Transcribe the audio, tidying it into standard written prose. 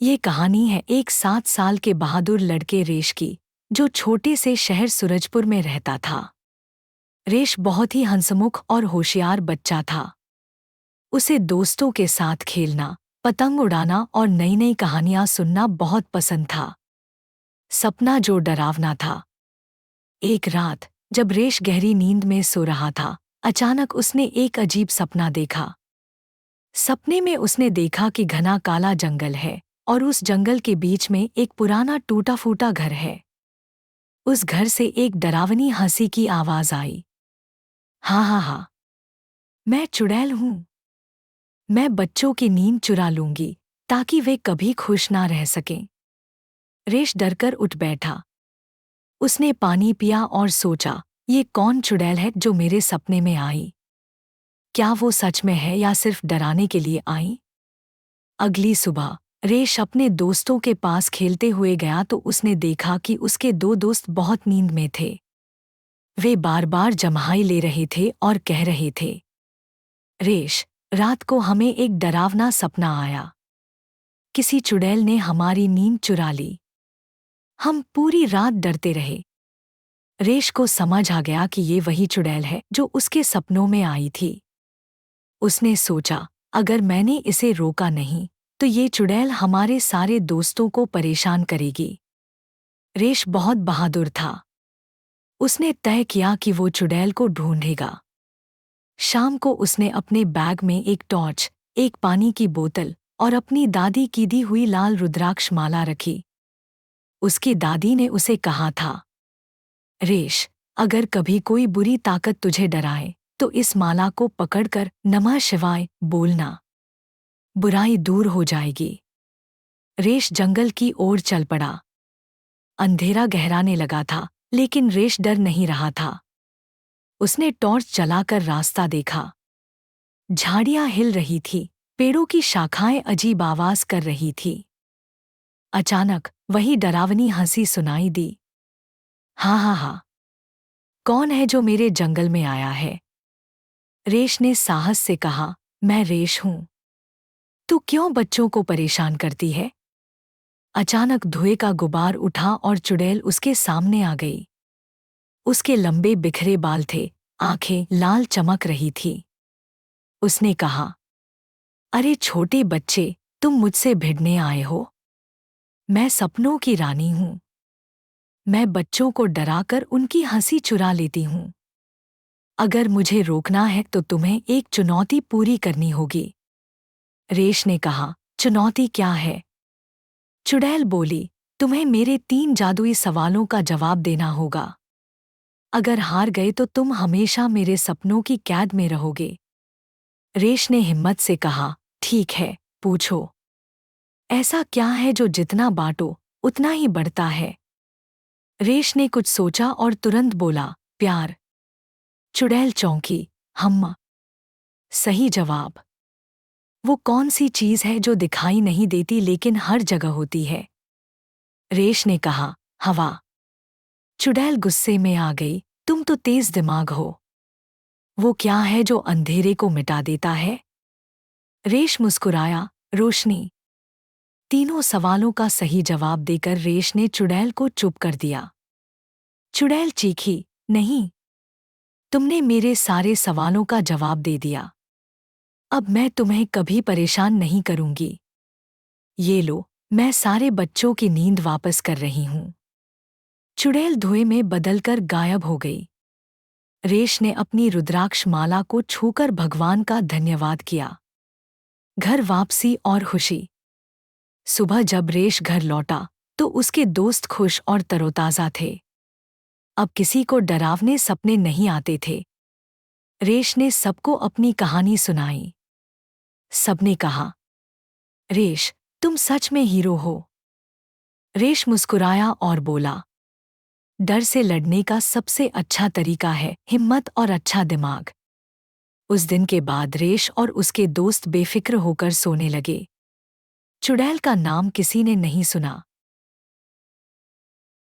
ये कहानी है एक 7 साल के बहादुर लड़के रेश की, जो छोटे से शहर सूरजपुर में रहता था। रेश बहुत ही हंसमुख और होशियार बच्चा था। उसे दोस्तों के साथ खेलना, पतंग उड़ाना और नई नई कहानियां सुनना बहुत पसंद था। सपना जो डरावना था। एक रात जब रेश गहरी नींद में सो रहा था, अचानक उसने एक अजीब सपना देखा। सपने में उसने देखा कि घना काला जंगल है और उस जंगल के बीच में एक पुराना टूटा फूटा घर है। उस घर से एक डरावनी हंसी की आवाज आई। हाँ हाँ हाँ, मैं चुड़ैल हूँ। मैं बच्चों की नींद चुरा लूंगी ताकि वे कभी खुश ना रह सकें। रेश डरकर उठ बैठा। उसने पानी पिया और सोचा, ये कौन चुड़ैल है जो मेरे सपने में आई? क्या वो सच में है या सिर्फ डराने के लिए आई? अगली सुबह रेश अपने दोस्तों के पास खेलते हुए गया तो उसने देखा कि उसके दो दोस्त बहुत नींद में थे। वे बार बार जम्हाई ले रहे थे और कह रहे थे, रेश, रात को हमें एक डरावना सपना आया। किसी चुड़ैल ने हमारी नींद चुरा ली। हम पूरी रात डरते रहे। रेश को समझ आ गया कि ये वही चुड़ैल है जो उसके सपनों में आई थी। उसने सोचा, अगर मैंने इसे रोका नहीं तो ये चुड़ैल हमारे सारे दोस्तों को परेशान करेगी। रेश बहुत बहादुर था। उसने तय किया कि वो चुड़ैल को ढूंढेगा। शाम को उसने अपने बैग में एक टॉर्च, एक पानी की बोतल और अपनी दादी की दी हुई लाल रुद्राक्ष माला रखी। उसकी दादी ने उसे कहा था, रेश, अगर कभी कोई बुरी ताकत तुझे डराए तो इस माला को पकड़कर नमः शिवाय बोलना। बुराई दूर हो जाएगी। रेश जंगल की ओर चल पड़ा। अंधेरा गहराने लगा था, लेकिन रेश डर नहीं रहा था। उसने टॉर्च जलाकर रास्ता देखा। झाड़ियां हिल रही थी, पेड़ों की शाखाएं अजीब आवाज कर रही थी। अचानक वही डरावनी हंसी सुनाई दी। हाँ हाँ हाँ, कौन है जो मेरे जंगल में आया है? रेश ने साहस से कहा, मैं रेश हूं। तू क्यों बच्चों को परेशान करती है? अचानक धुएं का गुबार उठा और चुड़ैल उसके सामने आ गई। उसके लंबे बिखरे बाल थे, आंखें लाल चमक रही थी। उसने कहा, अरे छोटे बच्चे, तुम मुझसे भिड़ने आए हो? मैं सपनों की रानी हूं। मैं बच्चों को डराकर उनकी हंसी चुरा लेती हूं। अगर मुझे रोकना है तो तुम्हें एक चुनौती पूरी करनी होगी। रेश ने कहा, चुनौती क्या है? चुड़ैल बोली, तुम्हें मेरे 3 जादुई सवालों का जवाब देना होगा। अगर हार गए तो तुम हमेशा मेरे सपनों की कैद में रहोगे। रेश ने हिम्मत से कहा, ठीक है, पूछो। ऐसा क्या है जो जितना बांटो उतना ही बढ़ता है? रेश ने कुछ सोचा और तुरंत बोला, प्यार। चुड़ैल चौंकी। हम। सही जवाब। वो कौन सी चीज है जो दिखाई नहीं देती लेकिन हर जगह होती है? रेश ने कहा, हवा। चुड़ैल गुस्से में आ गई, तुम तो तेज दिमाग हो। वो क्या है जो अंधेरे को मिटा देता है? रेश मुस्कुराया, रोशनी। तीनों सवालों का सही जवाब देकर रेश ने चुड़ैल को चुप कर दिया। चुड़ैल चीखी, नहीं, तुमने मेरे सारे सवालों का जवाब दे दिया। अब मैं तुम्हें कभी परेशान नहीं करूंगी। ये लो, मैं सारे बच्चों की नींद वापस कर रही हूं। चुड़ैल धुएं में बदलकर गायब हो गई। रेश ने अपनी रुद्राक्ष माला को छूकर भगवान का धन्यवाद किया। घर वापसी और खुशी। सुबह जब रेश घर लौटा तो उसके दोस्त खुश और तरोताजा थे। अब किसी को डरावने सपने नहीं आते थे। रेश ने सबको अपनी कहानी सुनाई। सबने कहा, रेश, तुम सच में हीरो हो। रेश मुस्कुराया और बोला, डर से लड़ने का सबसे अच्छा तरीका है हिम्मत और अच्छा दिमाग। उस दिन के बाद रेश और उसके दोस्त बेफिक्र होकर सोने लगे। चुड़ैल का नाम किसी ने नहीं सुना।